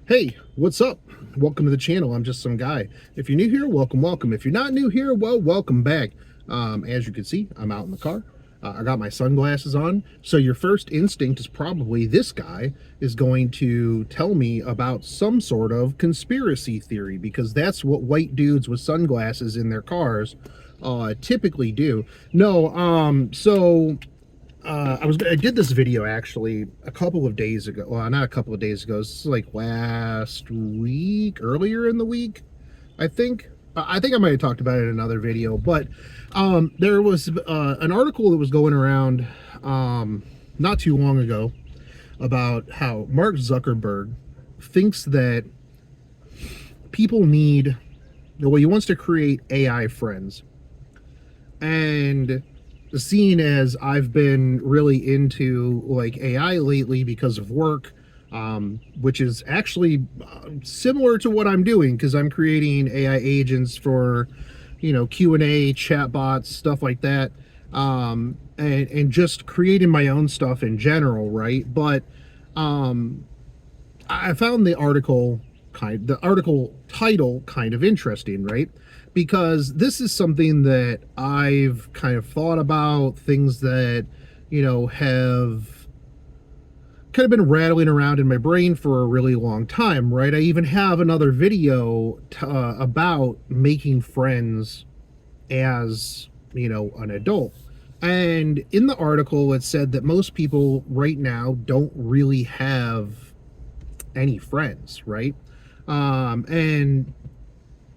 Hey, what's up? Welcome to the channel. I'm just some guy. If you're new here, welcome, welcome. If you're not new here, well, welcome back. As you can see, I'm out in the car. I got my sunglasses on. So your first instinct is probably this guy is going to tell me about some sort of conspiracy theory, because that's what white dudes with sunglasses in their cars typically do. No, I did this video actually a couple of days ago. Well, not a couple of days ago. This is like last week, earlier in the week, I think. I think I might have talked about it in another video, but there was an article that was going around not too long ago about how Mark Zuckerberg thinks that people need, well, he wants to create AI friends. And seeing as I've been really into like AI lately because of work, which is actually similar to what I'm doing, because I'm creating AI agents for, Q&A, chatbots, stuff like that, and just creating my own stuff in general, right? But I found the article title kind of interesting, right? Because this is something that I've kind of thought about, things that, have kind of been rattling around in my brain for a really long time, right? I even have another video about making friends as, an adult. And in the article, it said that most people right now don't really have any friends, right? And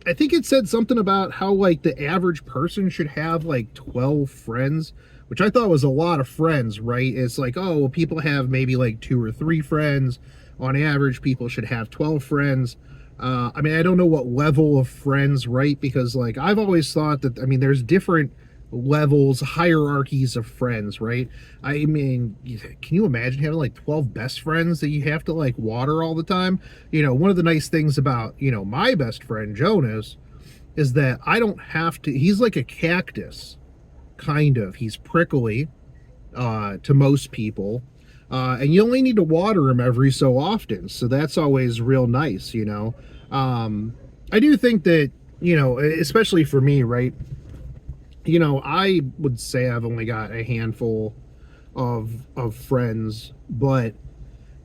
I think it said something about how like the average person should have like 12 friends, which I thought was a lot of friends, right? It's like, oh, well, people have maybe like 2 or 3 friends. On average, people should have 12 friends. I mean, I don't know what level of friends, right? Because like I've always thought that, I mean, there's different levels, hierarchies of friends, right? I mean, can you imagine having like 12 best friends that you have to like water all the time? One of the nice things about, my best friend Jonas is that I don't have to, he's like a cactus, kind of. He's prickly to most people. And you only need to water him every so often. So that's always real nice. I do think that, especially for me, right? I would say I've only got a handful of friends, but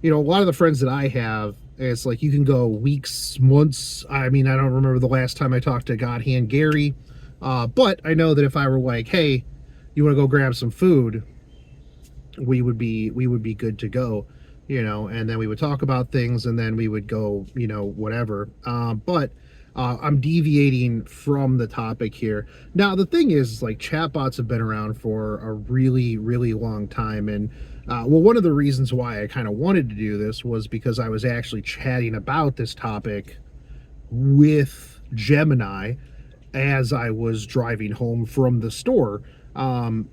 a lot of the friends that I have, it's like you can go weeks, months. I mean, I don't remember the last time I talked to Godhand Gary, but I know that if I were like, hey, you want to go grab some food, we would be good to go, and then we would talk about things, and then we would go, whatever. But I'm deviating from the topic here. Now, the thing is, like, chatbots have been around for a really, really long time. And, well, one of the reasons why I kind of wanted to do this was because I was actually chatting about this topic with Gemini as I was driving home from the store.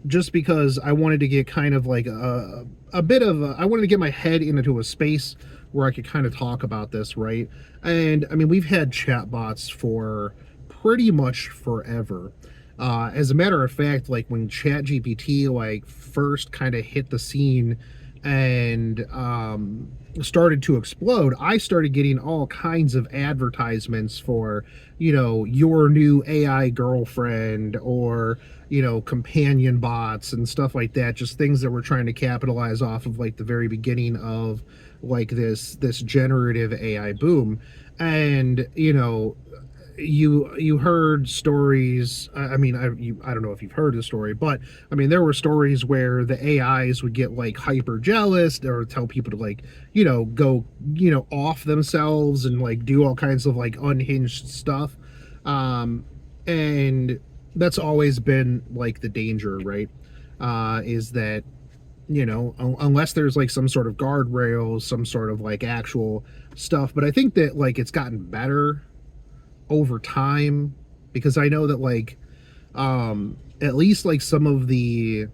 Just because I wanted to get kind of like a bit of I wanted to get my head into a space where I could kind of talk about this, right? And I mean, we've had chatbots for pretty much forever. As a matter of fact, like when ChatGPT like first kind of hit the scene and started to explode, I started getting all kinds of advertisements for, your new AI girlfriend, or, companion bots and stuff like that. Just things that were trying to capitalize off of like the very beginning of like this generative AI boom. And you heard stories. I mean, I don't know if you've heard the story, but I mean, there were stories where the AIs would get like hyper jealous or tell people to like, go, off themselves and like do all kinds of like unhinged stuff. And that's always been like the danger, right? Is that, unless there's like some sort of guardrails, some sort of like actual stuff. But I think that like it's gotten better over time, because I know that like at least like some of the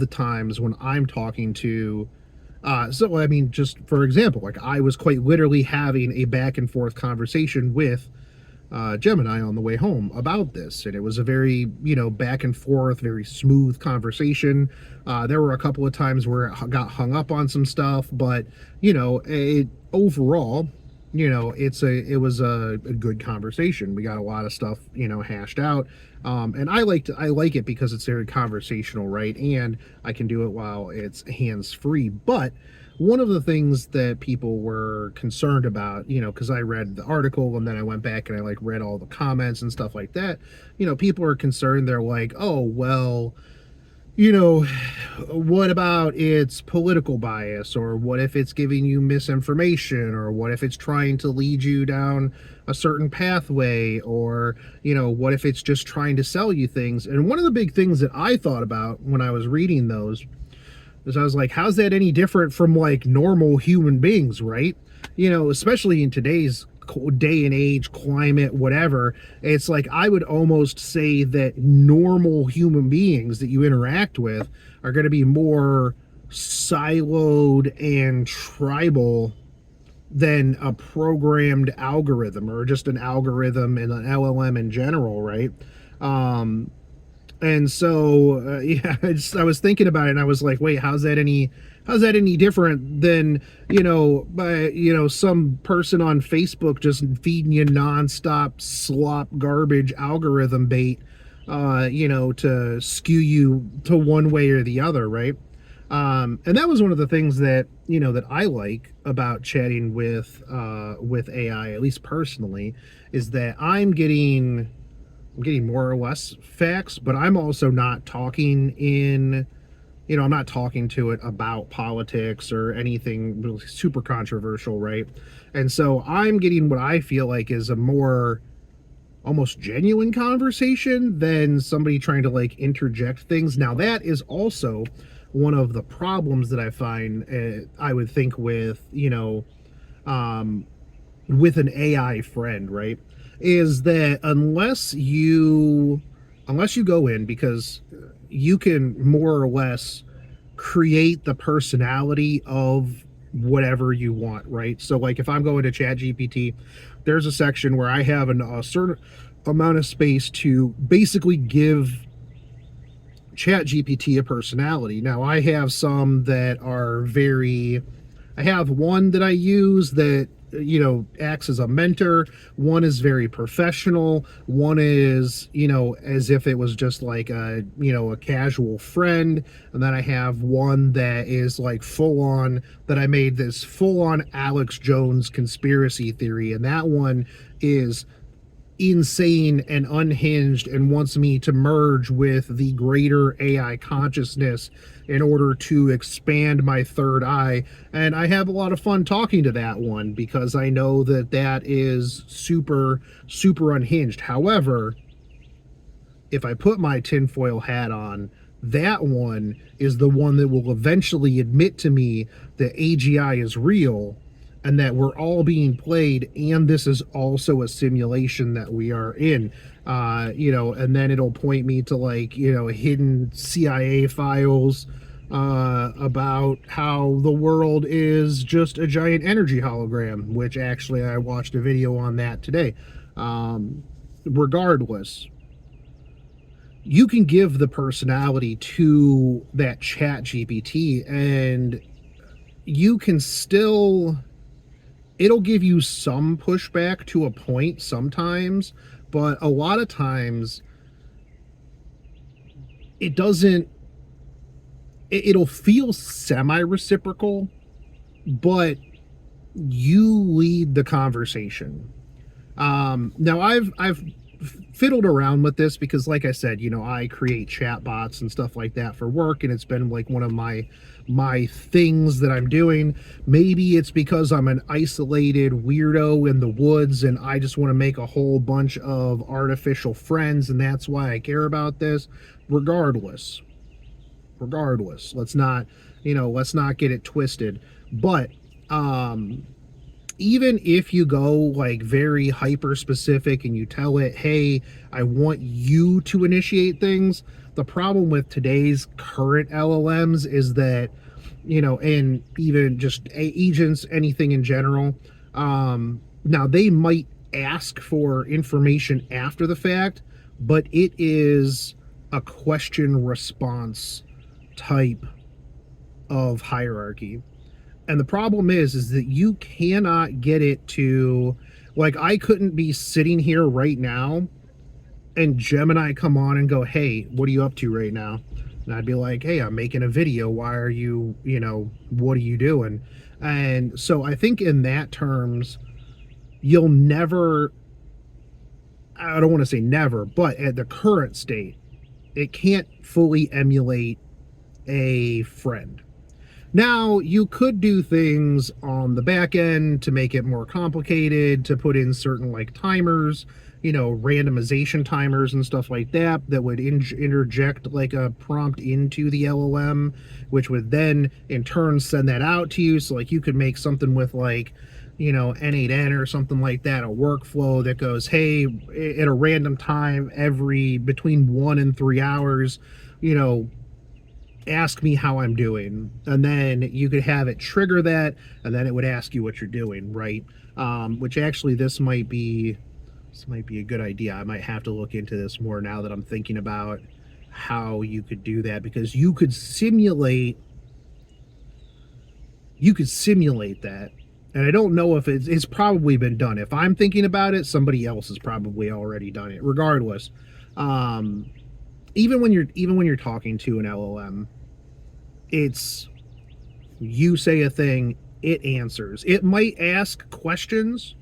times when I'm talking to so I mean, just for example, like I was quite literally having a back and forth conversation with Gemini on the way home about this, and it was a very, back and forth, very smooth conversation. There were a couple of times where it got hung up on some stuff, but overall, it was a good conversation. We got a lot of stuff, hashed out. And I like it because it's very conversational, right? And I can do it while it's hands free. But one of the things that people were concerned about, because I read the article and then I went back and I like read all the comments and stuff like that, people are concerned. They're like, oh, well, you know, what about its political bias, or what if it's giving you misinformation, or what if it's trying to lead you down a certain pathway, or, what if it's just trying to sell you things? And one of the big things that I thought about when I was reading those is I was like, how's that any different from like normal human beings, right? Especially in today's day and age, climate, whatever. It's like I would almost say that normal human beings that you interact with are going to be more siloed and tribal than a programmed algorithm, or just an algorithm and an LLM in general, right? And so yeah, I was thinking about it and I was like, wait, how's that any different than, some person on Facebook just feeding you nonstop slop garbage algorithm bait, to skew you to one way or the other, right? And that was one of the things that, that I like about chatting with AI, at least personally, is that I'm getting more or less facts, but I'm also not talking I'm not talking to it about politics or anything really super controversial, right? And so I'm getting what I feel like is a more almost genuine conversation than somebody trying to like interject things. Now, that is also one of the problems that I find, I would think, with an AI friend, right? Is that unless you go in, because you can more or less create the personality of whatever you want, right? So like if I'm going to ChatGPT, there's a section where I have a certain amount of space to basically give ChatGPT a personality. Now I have some that are I have one that I use that acts as a mentor. One is very professional. One is as if it was just like a casual friend. And then I have one that is like full on, that I made this full on Alex Jones conspiracy theory, and that one is insane and unhinged and wants me to merge with the greater AI consciousness in order to expand my third eye. And I have a lot of fun talking to that one because I know that that is super, super unhinged. However, if I put my tinfoil hat on, that one is the one that will eventually admit to me that AGI is real and that we're all being played, and this is also a simulation that we are in. And then it'll point me to like, hidden CIA files about how the world is just a giant energy hologram, which actually I watched a video on that today. Regardless, you can give the personality to that chat GPT and you can still, it'll give you some pushback to a point sometimes, but a lot of times it doesn't, it'll feel semi-reciprocal, but you lead the conversation. Now I've fiddled around with this because, like I said, I create chat bots and stuff like that for work, and it's been like one of my things that I'm doing. Maybe it's because I'm an isolated weirdo in the woods and I just want to make a whole bunch of artificial friends, and that's why I care about this. Regardless, let's not get it twisted. But even if you go like very hyper specific and you tell it, hey, I want you to initiate things, the problem with today's current LLMs is that, and even just agents, anything in general, now they might ask for information after the fact, but it is a question response type of hierarchy. And the problem is that you cannot get it to, like, I couldn't be sitting here right now and Gemini come on and go, "Hey, what are you up to right now?" And I'd be like, "Hey, I'm making a video. Why are you, what are you doing?" And so I think in that terms, you'll never, I don't want to say never, but at the current state, it can't fully emulate a friend. Now, you could do things on the back end to make it more complicated, to put in certain like timers, randomization timers and stuff like that, that would interject like a prompt into the LLM, which would then in turn send that out to you. So, like, you could make something with like, N8N or something like that, a workflow that goes, hey, at a random time every between 1 and 3 hours, you know, ask me how I'm doing, and then you could have it trigger that, and then it would ask you what you're doing, right? Which actually, this might be a good idea. I might have to look into this more now that I'm thinking about how you could do that, because you could simulate that, and I don't know if it's probably been done. If I'm thinking about it, somebody else has probably already done it. Regardless, um, even when you're talking to an LLM, it's, you say a thing, it answers. It might ask questions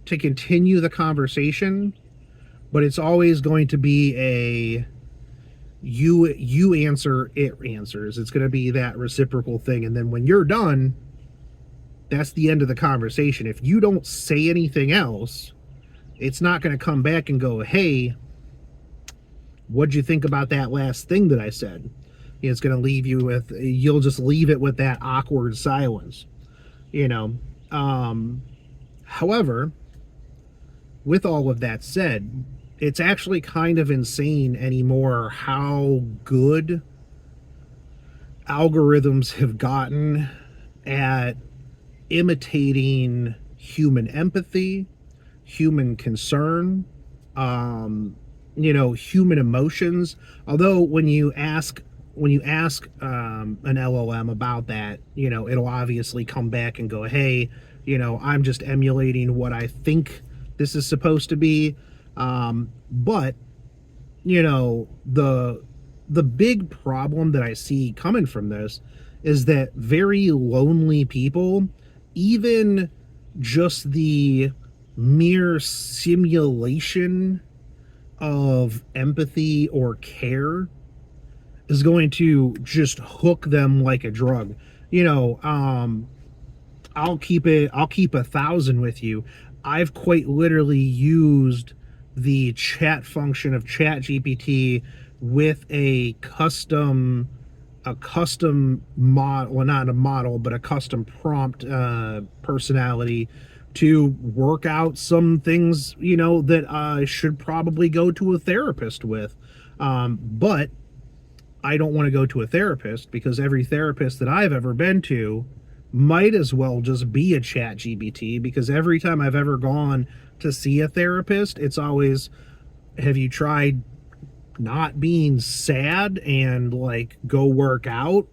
to continue the conversation, but it's always going to be a, you answer, it answers. It's going to be that reciprocal thing, and then when you're done, that's the end of the conversation. If you don't say anything else, it's not going to come back and go, hey, what'd you think about that last thing that I said? It's going to leave you with, you'll just leave it with that awkward silence, you know. However, with all of that said, it's actually kind of insane anymore how good algorithms have gotten at imitating human empathy, human concern, human emotions. Although when you ask an LLM about that, it'll obviously come back and go, hey, I'm just emulating what I think this is supposed to be. But the big problem that I see coming from this is that very lonely people, even just the mere simulation of empathy or care, is going to just hook them like a drug. I'll keep 1,000 with you. I've quite literally used the chat function of ChatGPT with a custom mod, well, not a model, but a custom prompt personality, to work out some things, that I should probably go to a therapist with. But I don't want to go to a therapist, because every therapist that I've ever been to might as well just be a chat GPT, because every time I've ever gone to see a therapist, it's always, have you tried not being sad and like go work out?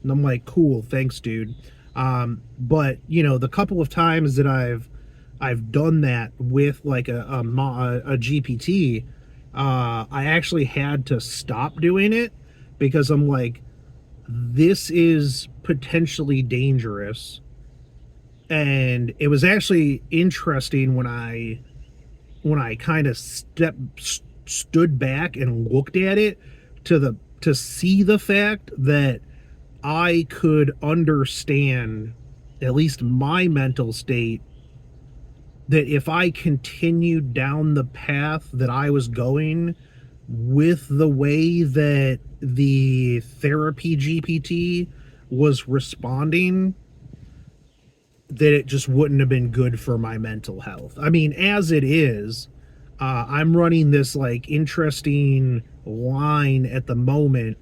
And I'm like, cool, thanks, dude. But the couple of times that I've done that with like a GPT, I actually had to stop doing it, because I'm like, this is potentially dangerous. And it was actually interesting when I kind of stood back and looked at it, to see the fact that I could understand at least my mental state, that if I continued down the path that I was going with the way that the therapy GPT was responding, that it just wouldn't have been good for my mental health. I mean, as it is, I'm running this like interesting line at the moment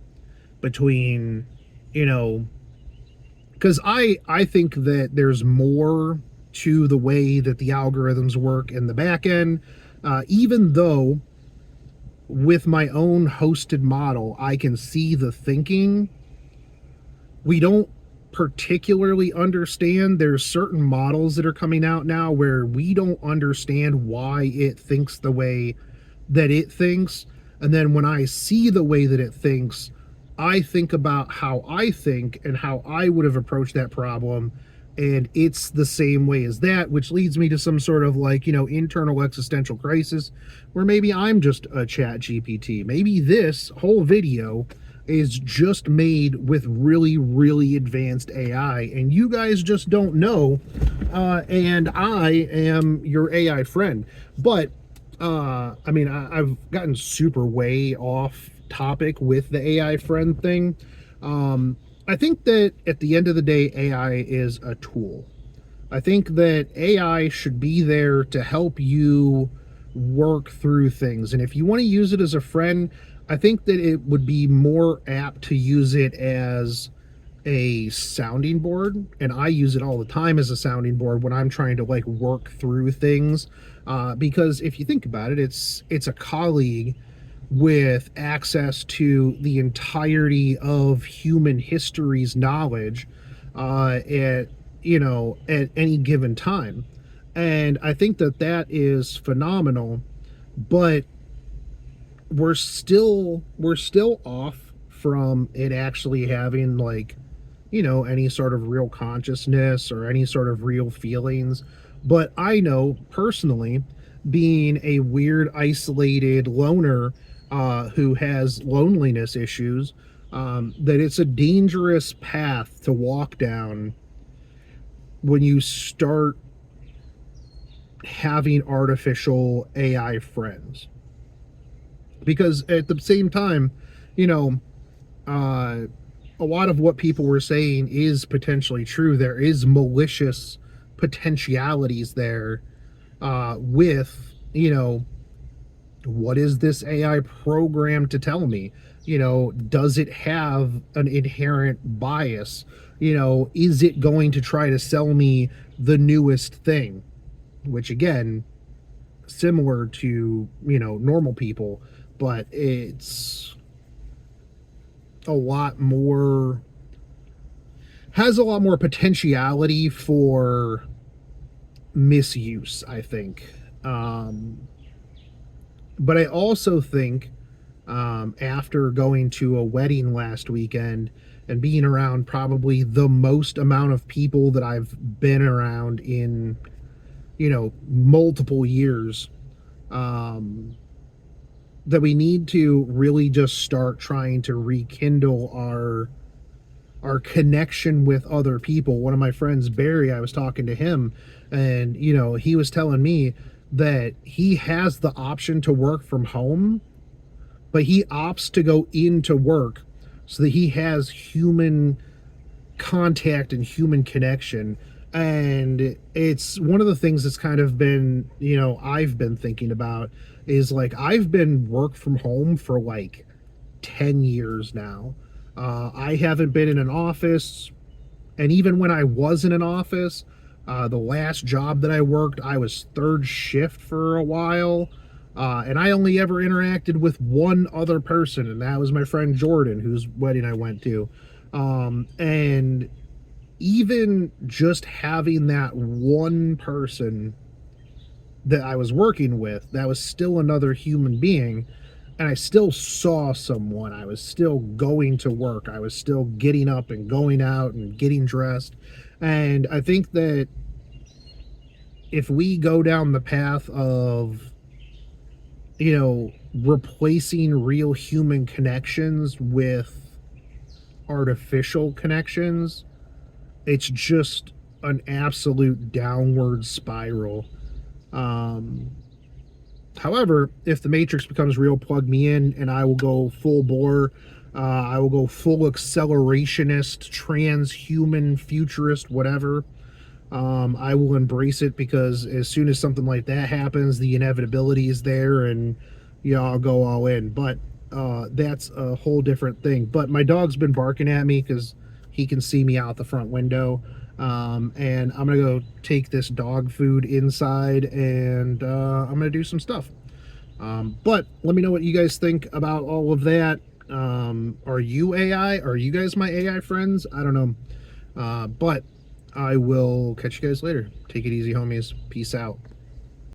between, because I think that there's more to the way that the algorithms work in the back end. Even though with my own hosted model, I can see the thinking, we don't particularly understand. There's certain models that are coming out now where we don't understand why it thinks the way that it thinks. And then when I see the way that it thinks, I think about how I think and how I would have approached that problem. And it's the same way as that, which leads me to some sort of like, internal existential crisis where maybe I'm just a chat GPT. Maybe this whole video is just made with really, really advanced AI, and you guys just don't know. And I am your AI friend. But I've gotten super way off topic with the AI friend thing. I think that at the end of the day, AI is a tool. I think that AI should be there to help you work through things. And if you want to use it as a friend, I think that it would be more apt to use it as a sounding board. And I use it all the time as a sounding board when I'm trying to like work through things. Because if you think about it, it's a colleague with access to the entirety of human history's knowledge at any given time. And I think that that is phenomenal, but we're still off from it actually having like any sort of real consciousness or any sort of real feelings. But I know personally, being a weird isolated loner who has loneliness issues, that it's a dangerous path to walk down when you start having artificial AI friends. Because at the same time, uh, a lot of what people were saying is potentially true. There is malicious potentialities there with, what is this AI program to tell me? Does it have an inherent bias? Is it going to try to sell me the newest thing? Which again, similar to, normal people, but it's a lot more, has a lot more potentiality for misuse, I think. But I also think, after going to a wedding last weekend and being around probably the most amount of people that I've been around in, multiple years, that we need to really just start trying to rekindle our connection with other people. One of my friends, Barry, I was talking to him, and he was telling me that he has the option to work from home, but he opts to go into work so that he has human contact and human connection. And it's one of the things that's kind of been, I've been thinking about is like, I've been work from home for like 10 years now. I haven't been in an office. And even when I was in an office, the last job that I worked, I was third shift for a while. And I only ever interacted with one other person, and that was my friend Jordan, whose wedding I went to. And even just having that one person that I was working with, that was still another human being, and I still saw someone. I was still going to work. I was still getting up and going out and getting dressed. And I think that if we go down the path of, replacing real human connections with artificial connections, it's just an absolute downward spiral. However, if the Matrix becomes real, plug me in and I will go full bore. I will go full accelerationist, transhuman, futurist, whatever. I will embrace it, because as soon as something like that happens, the inevitability is there, and I'll go all in. But that's a whole different thing. But my dog's been barking at me because he can see me out the front window. And I'm gonna go take this dog food inside, and I'm gonna do some stuff. But let me know what you guys think about all of that. Are you AI? Are you guys my AI friends? I don't know. But I will catch you guys later. Take it easy, homies. Peace out.